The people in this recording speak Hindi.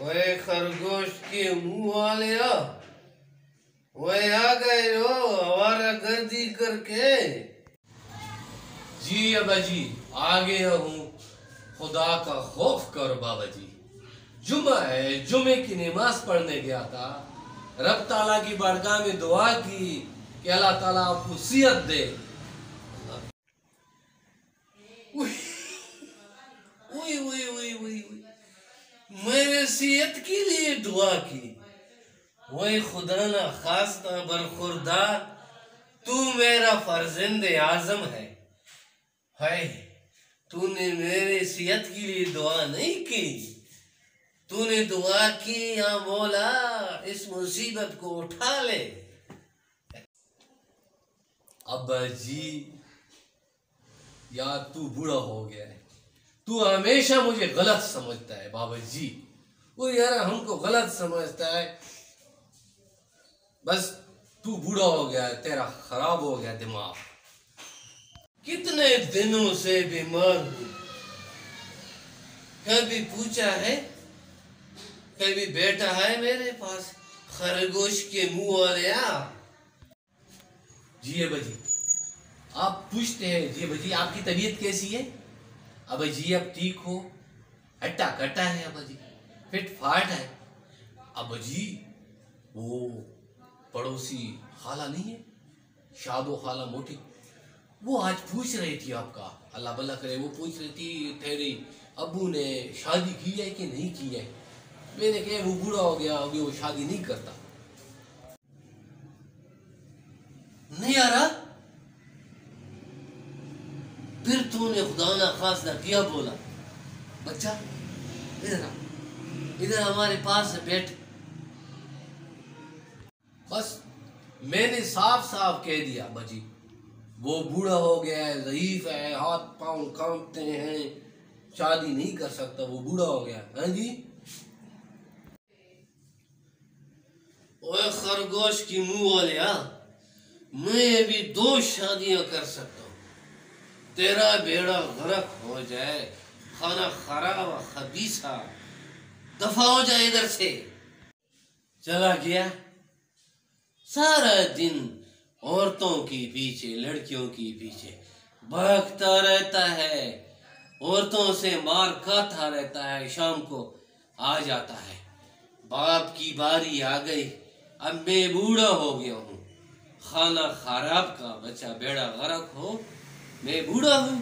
ओए खरगोश के मुंह वाले ओए आ गए हो आवारा गर्दी करके। जी अबा जी आ गया हूँ। खुदा का खौफ करो बाबा जी। जुम्मा है, जुम्मे की नमाज पढ़ने गया था। रब ताला की बारगाह में दुआ की कि अल्लाह ताला आपको सियत दे। उई उई उई उई उई मैंने सियत के लिए दुआ की। वही खुदा ना खास्ता बरखुरदार तू मेरा फर्जंद आजम है। हाय तूने मेरे सियत के लिए दुआ नहीं की, तूने दुआ की या मौला इस मुसीबत को उठा ले। अब्बा जी यार तू बूढ़ा हो गया है, तू हमेशा मुझे गलत समझता है बाबा जी। वो यार हमको गलत समझता है। बस तू बूढ़ा हो गया है, तेरा खराब हो गया दिमाग। कितने दिनों से बीमार हूं, कभी पूछा है, कभी बैठा है मेरे पास खरगोश के मुंह वाले जी अब्बा जी आप पूछते हैं जी अब्बा जी आपकी तबीयत कैसी है? अब्बा जी अब ठीक हो, हट्टा कट्टा है अब्बा जी, फिट फाट है। अब्बा जी वो पड़ोसी खाला नहीं है, शादो खाला मोटी, वो आज पूछ रही थी आपका, अल्लाह भला करे, वो पूछ रही थी तेरे अब्बू ने शादी की है कि नहीं की है। मैंने कहा वो बूढ़ा हो गया, अभी वो शादी नहीं करता। नहीं आ रहा? फिर तूने खुदा ना खास्ता क्या बोला? बच्चा इधर आ, इधर हमारे पास बैठ। बस मैंने साफ साफ कह दिया बजी, वो बूढ़ा हो गया है, ज़ईफ है, हाथ पांव कांपते हैं, शादी नहीं कर सकता, वो बूढ़ा हो गया है। हाँ जी ओए खरगोश की मुंह वाले मैं भी 2 शादियां कर सकता हूँ। तेरा बेड़ा गर्क हो जाए, खाना खराब खबीसा, दफा हो जाए इधर से। चला गया सारा दिन औरतों के पीछे, लड़कियों के पीछे भागता रहता है, औरतों से मार खाता रहता है, शाम को आ जाता है। बाप की बारी आ गई, अब मैं बूढ़ा हो गया हूँ, खाना खराब का बच्चा बेड़ा गर्क हो, मैं बूढ़ा हूँ।